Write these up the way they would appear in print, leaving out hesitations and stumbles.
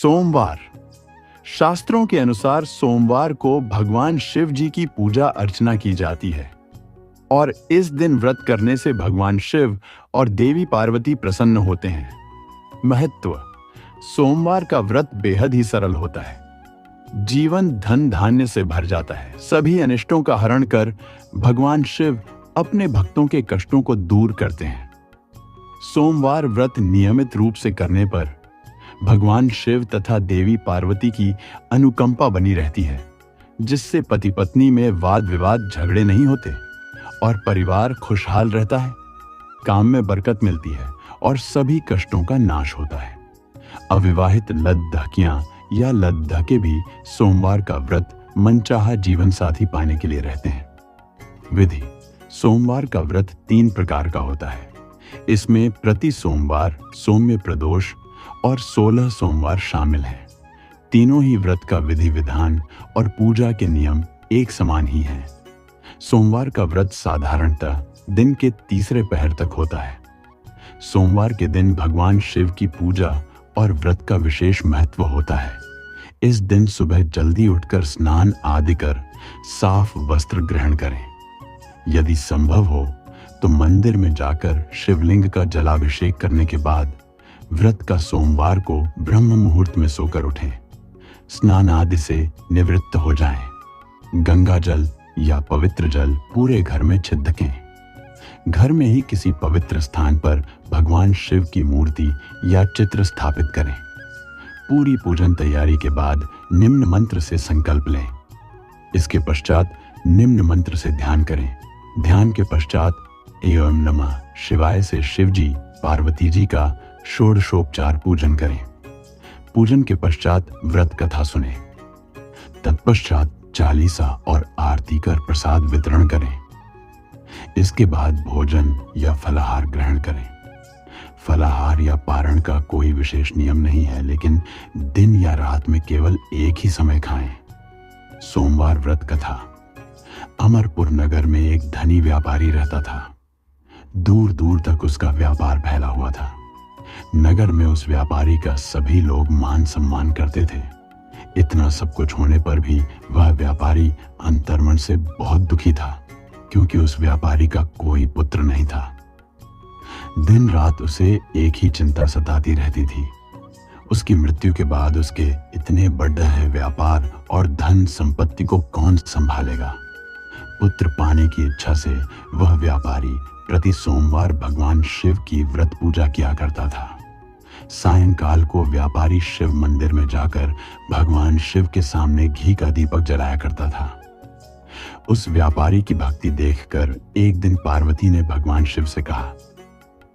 सोमवार। शास्त्रों के अनुसार सोमवार को भगवान शिव जी की पूजा अर्चना की जाती है और इस दिन व्रत करने से भगवान शिव और देवी पार्वती प्रसन्न होते हैं। महत्व: सोमवार का व्रत बेहद ही सरल होता है। जीवन धन धान्य से भर जाता है। सभी अनिष्टों का हरण कर भगवान शिव अपने भक्तों के कष्टों को दूर करते हैं। सोमवार व्रत नियमित रूप से करने पर भगवान शिव तथा देवी पार्वती की अनुकंपा बनी रहती है, जिससे पति पत्नी में वाद विवाद झगड़े नहीं होते और परिवार खुशहाल रहता है। काम में बरकत मिलती है और सभी कष्टों का नाश होता है। अविवाहित लद्दाकियां या लद्दाके भी सोमवार का व्रत मनचाहा जीवन साथी पाने के लिए रहते हैं। विधि: सोमवार का व्रत 3 प्रकार का होता है। इसमें प्रति सोमवार, सौम्य प्रदोष और 16 सोमवार शामिल हैं। तीनों ही व्रत का विधि विधान और पूजा के नियम एक समान ही हैं। सोमवार का व्रत साधारणतः दिन के तीसरे पहर तक होता है। सोमवार के दिन भगवान शिव की पूजा और व्रत का विशेष महत्व होता है। इस दिन सुबह जल्दी उठकर स्नान आदि कर साफ वस्त्र ग्रहण करें। यदि संभव हो तो मंदिर में जाकर शिवलिंग का जलाभिषेक करने के बाद व्रत का सोमवार को ब्रह्म मुहूर्त में सोकर उठें। स्नान आदि से निवृत्त हो जाएं। गंगा जल या पवित्र जल पूरे घर में छिड़कें। घर में ही किसी पवित्र स्थान पर भगवान शिव की मूर्ति या चित्र स्थापित करें। पूरी पूजन तैयारी के बाद निम्न मंत्र से संकल्प लें। इसके पश्चात निम्न मंत्र से ध्यान करें। ध्यान के पश्चात एवं नमः शिवाय से शिव जी पार्वती जी का षोडशोपचार पूजन करें। पूजन के पश्चात व्रत कथा सुने। तत्पश्चात चालीसा और आरती कर प्रसाद वितरण करें। इसके बाद भोजन या फलाहार ग्रहण करें। फलाहार या पारण का कोई विशेष नियम नहीं है, लेकिन दिन या रात में केवल एक ही समय खाएं। सोमवार व्रत कथा: अमरपुर नगर में एक धनी व्यापारी रहता था। दूर दूर तक उसका व्यापार फैला हुआ था। नगर में उस व्यापारी का सभी लोग मान सम्मान करते थे। इतना सब कुछ होने पर भी वह व्यापारी अंतर्मन से बहुत दुखी था, क्योंकि उस व्यापारी का कोई पुत्र नहीं था। दिन रात उसे एक ही चिंता सताती रहती थी। उसकी मृत्यु के बाद उसके इतने बड़े व्यापार और धन संपत्ति को कौन संभालेगा। पुत्र पाने की इच्छा से वह व्यापारी प्रति सोमवार भगवान शिव की व्रत पूजा किया करता था। सायंकाल को व्यापारी शिव मंदिर में जाकर भगवान शिव के सामने घी का दीपक जलाया करता था। उस व्यापारी की भक्ति देखकर एक दिन पार्वती ने भगवान शिव से कहा,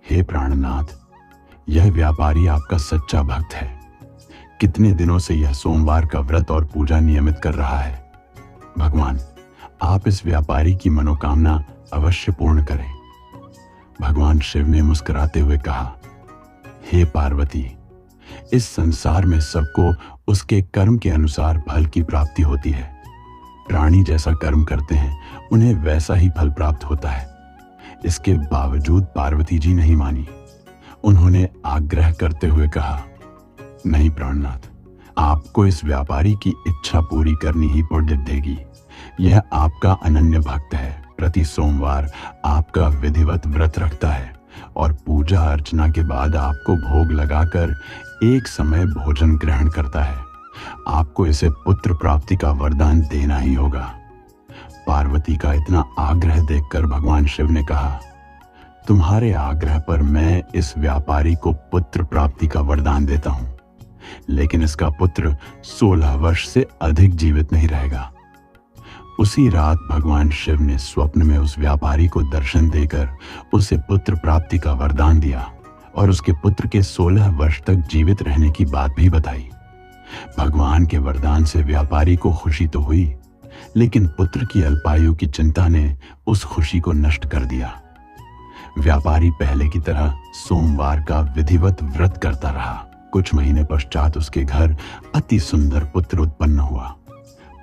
हे प्राणनाथ, यह व्यापारी आपका सच्चा भक्त है। कितने दिनों से यह सोमवार का व्रत और पूजा नियमित कर रहा है। भगवान, आप इस व्यापारी की मनोकामना अवश्य पूर्ण करें। भगवान शिव ने मुस्कुराते हुए कहा, हे पार्वती, इस संसार में सबको उसके कर्म के अनुसार फल की प्राप्ति होती है। प्राणी जैसा कर्म करते हैं उन्हें वैसा ही फल प्राप्त होता है। इसके बावजूद पार्वती जी नहीं मानी। उन्होंने आग्रह करते हुए कहा, नहीं प्राणनाथ, आपको इस व्यापारी की इच्छा पूरी करनी ही पुण्य देगी। यह आपका अनन्य भक्त है। प्रति सोमवार आपका विधिवत व्रत रखता है और पूजा अर्चना के बाद आपको भोग लगाकर एक समय भोजन ग्रहण करता है। आपको इसे पुत्र प्राप्ति का वरदान देना ही होगा। पार्वती का इतना आग्रह देखकर भगवान शिव ने कहा, तुम्हारे आग्रह पर मैं इस व्यापारी को पुत्र प्राप्ति का वरदान देता हूं, लेकिन इसका पुत्र 16 वर्ष से अधिक जीवित नहीं रहेगा। उसी रात भगवान शिव ने स्वप्न में उस व्यापारी को दर्शन देकर उसे पुत्र प्राप्ति का वरदान दिया और उसके पुत्र के 16 वर्ष तक जीवित रहने की बात भी बताई। भगवान के वरदान से व्यापारी को खुशी तो हुई, लेकिन पुत्र की अल्पायु की चिंता ने उस खुशी को नष्ट कर दिया। व्यापारी पहले की तरह सोमवार का विधिवत व्रत करता रहा। कुछ महीने पश्चात उसके घर अति सुंदर पुत्र उत्पन्न हुआ।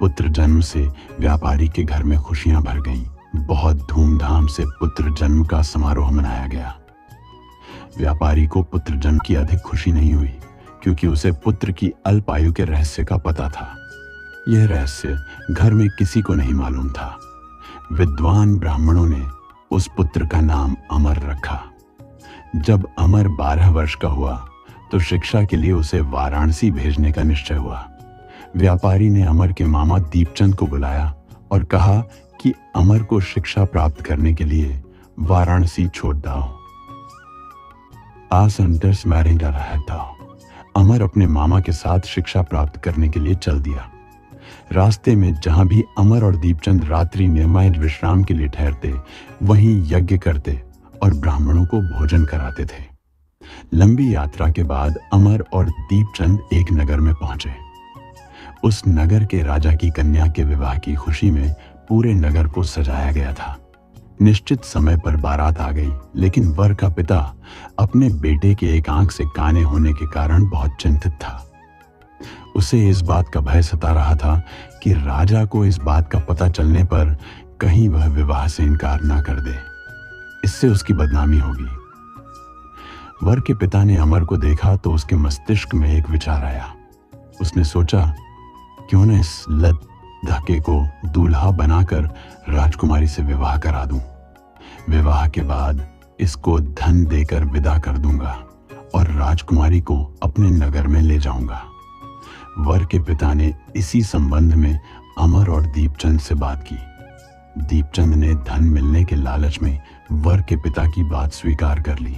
पुत्र जन्म से व्यापारी के घर में खुशियां भर गईं। बहुत धूमधाम से पुत्र जन्म का समारोह मनाया गया। व्यापारी को पुत्र जन्म की अधिक खुशी नहीं हुई, क्योंकि उसे पुत्र की अल्प आयु के रहस्य का पता था। यह रहस्य घर में किसी को नहीं मालूम था। विद्वान ब्राह्मणों ने उस पुत्र का नाम अमर रखा। जब अमर 12 वर्ष का हुआ तो शिक्षा के लिए उसे वाराणसी भेजने का निश्चय हुआ। व्यापारी ने अमर के मामा दीपचंद को बुलाया और कहा कि अमर को शिक्षा प्राप्त करने के लिए वाराणसी छोड़ दो। आसंतर्स मैरिंडा रहता। अमर अपने मामा के साथ शिक्षा प्राप्त करने के लिए चल दिया। रास्ते में जहां भी अमर और दीपचंद रात्रि निर्मय विश्राम के लिए ठहरते, वहीं यज्ञ करते और ब्राह्मणों को भोजन कराते थे। लंबी यात्रा के बाद अमर और दीपचंद एक नगर में पहुंचे। उस नगर के राजा की कन्या के विवाह की खुशी में पूरे नगर को सजाया गया था। निश्चित समय पर बारात आ गई, लेकिन वर का पिता अपने बेटे के एक आंख से काने होने के कारण बहुत चिंतित था। उसे इस बात का भय सता रहा था कि राजा को इस बात का पता चलने पर कहीं वह विवाह से इनकार ना कर दे, इससे उसकी बदनामी होगी। वर के पिता ने अमर को देखा तो उसके मस्तिष्क में एक विचार आया। उसने सोचा, क्यों न इस लत धके को दूल्हा बनाकर राजकुमारी से विवाह करा दूं। विवाह के बाद इसको धन देकर विदा कर दूंगा और राजकुमारी को अपने नगर में ले जाऊंगा। वर के पिता ने इसी संबंध में अमर और दीपचंद से बात की। दीपचंद ने धन मिलने के लालच में वर के पिता की बात स्वीकार कर ली।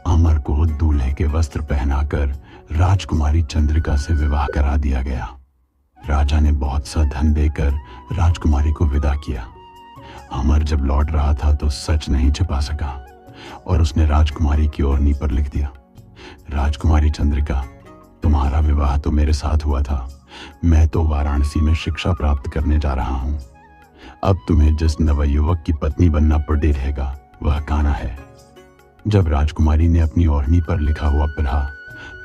अमर को दूल्हे के वस्त्र पहनाकर राजकुमारी चंद्रिका से विवाह करा दिया गया। राजा ने बहुत सा धन देकर राजकुमारी को विदा किया। अमर जब लौट रहा था तो सच नहीं छिपा सका और उसने राजकुमारी की ओढ़नी पर लिख दिया, राजकुमारी चंद्रिका, तुम्हारा विवाह तो मेरे साथ हुआ था। मैं तो वाराणसी में शिक्षा प्राप्त करने जा रहा हूं। अब तुम्हें जिस नवयुवक की पत्नी बनना पड़े रहेगा वह कान्हा है। जब राजकुमारी ने अपनी ओढ़नी पर लिखा हुआ पढ़ा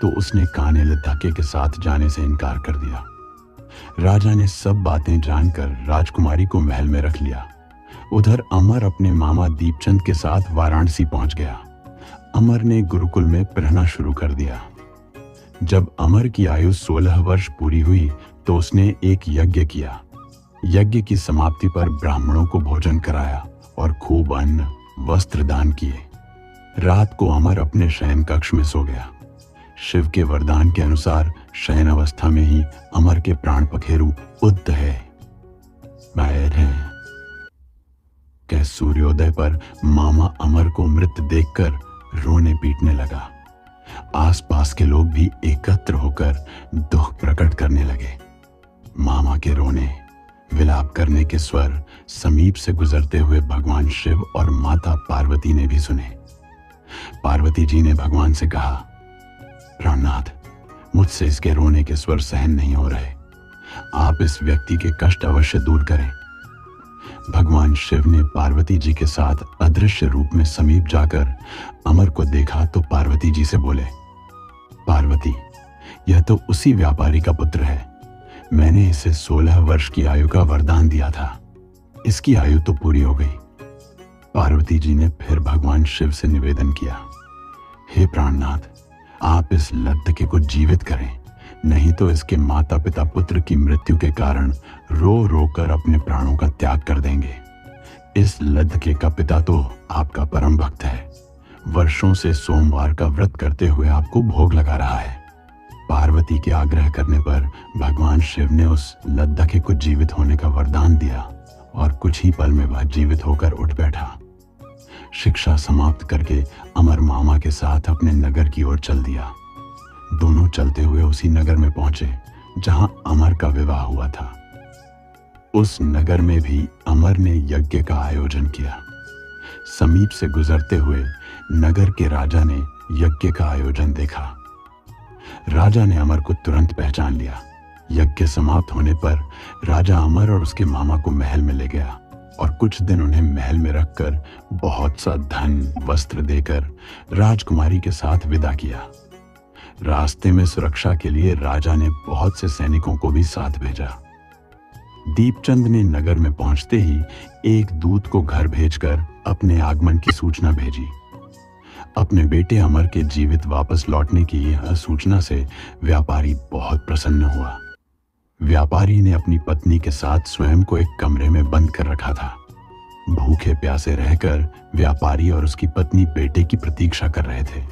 तो उसने कान्हे लद्दाखे के साथ जाने से इनकार कर दिया। राजा ने सब बातें जानकर राजकुमारी को महल में रख लिया। उधर अमर अपने मामा दीपचंद के साथ वाराणसी पहुंच गया। अमर ने गुरुकुल में पढ़ना शुरू कर दिया। जब अमर की आयु 16 वर्ष पूरी हुई तो उसने एक यज्ञ किया। यज्ञ की समाप्ति पर ब्राह्मणों को भोजन कराया और खूब अन्न वस्त्र दान किए। रात को अमर अपने शयन कक्ष में सो गया। शिव के वरदान के अनुसार शयन अवस्था में ही अमर के प्राण पखेरु उद्ध है बैर है के सूर्योदय पर मामा अमर को मृत देखकर रोने पीटने लगा। आसपास के लोग भी एकत्र होकर दुख प्रकट करने लगे। मामा के रोने विलाप करने के स्वर समीप से गुजरते हुए भगवान शिव और माता पार्वती ने भी सुने। पार्वती जी ने भगवान से कहा, प्राणनाथ, मुझसे इसके रोने के स्वर सहन नहीं हो रहे। आप इस व्यक्ति के कष्ट अवश्य दूर करें। भगवान शिव ने पार्वती जी के साथ अदृश्य रूप में समीप जाकर अमर को देखा तो पार्वती जी से बोले, पार्वती, यह तो उसी व्यापारी का पुत्र है। मैंने इसे 16 वर्ष की आयु का वरदान दिया था। इसकी आयु तो पूरी हो गई। पार्वती जी ने फिर भगवान शिव से निवेदन किया, हे प्राणनाथ, आप इस लद्दके को जीवित करें, नहीं तो इसके माता पिता पुत्र की मृत्यु के कारण रो रो कर अपने प्राणों का त्याग कर देंगे। इस लद्दके का पिता तो आपका परम भक्त है। वर्षों से सोमवार का व्रत करते हुए आपको भोग लगा रहा है। पार्वती के आग्रह करने पर भगवान शिव ने उस लद्दके को जीवित होने का वरदान दिया और कुछ ही पल में वह जीवित होकर उठ बैठा। शिक्षा समाप्त करके अमर मामा के साथ अपने नगर की ओर चल दिया। दोनों चलते हुए उसी नगर में पहुंचे जहां अमर का विवाह हुआ था। उस नगर में भी अमर ने यज्ञ का आयोजन किया। समीप से गुजरते हुए नगर के राजा ने यज्ञ का आयोजन देखा। राजा ने अमर को तुरंत पहचान लिया। यज्ञ समाप्त होने पर राजा अमर और उसके मामा को महल में ले गया और कुछ दिन उन्हें महल में रखकर बहुत सा धन वस्त्र देकर राजकुमारी के साथ विदा किया। रास्ते में सुरक्षा के लिए राजा ने बहुत से सैनिकों को भी साथ भेजा। दीपचंद ने नगर में पहुंचते ही एक दूत को घर भेजकर अपने आगमन की सूचना भेजी। अपने बेटे अमर के जीवित वापस लौटने की यह सूचना से व्यापारी बहुत प्रसन्न हुआ। व्यापारी ने अपनी पत्नी के साथ स्वयं को एक कमरे में बंद कर रखा था। भूखे प्यासे रहकर व्यापारी और उसकी पत्नी बेटे की प्रतीक्षा कर रहे थे।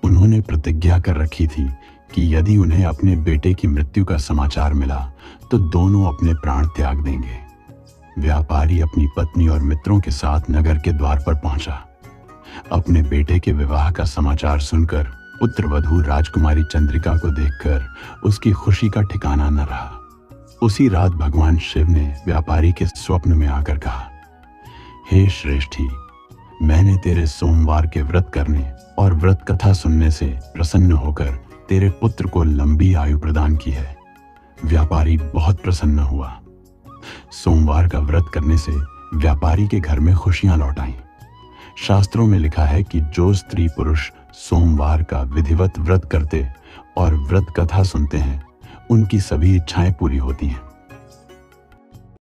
उन्होंने प्रतिज्ञा कर रखी थी कि यदि उन्हें अपने बेटे की मृत्यु का समाचार मिला तो दोनों अपने प्राण त्याग देंगे। व्यापारी अपनी पत्नी और मित्रों के साथ नगर के द्वार पर पहुंचा। अपने बेटे के विवाह का समाचार सुनकर पुत्रवधू राजकुमारी चंद्रिका को देखकर उसकी खुशी का ठिकाना न रहा। उसी रात भगवान शिव ने व्यापारी के स्वप्न में आकर कहा, हे श्रेष्ठी, मैंने तेरे सोमवार के व्रत करने और व्रत कथा सुनने से प्रसन्न होकर तेरे पुत्र को लंबी आयु प्रदान की है। व्यापारी बहुत प्रसन्न हुआ। सोमवार का व्रत करने से व्यापारी के घर में खुशियां लौट आईं। शास्त्रों में लिखा है कि जो स्त्री पुरुष सोमवार का विधिवत व्रत करते और व्रत कथा सुनते हैं, उनकी सभी इच्छाएं पूरी होती हैं।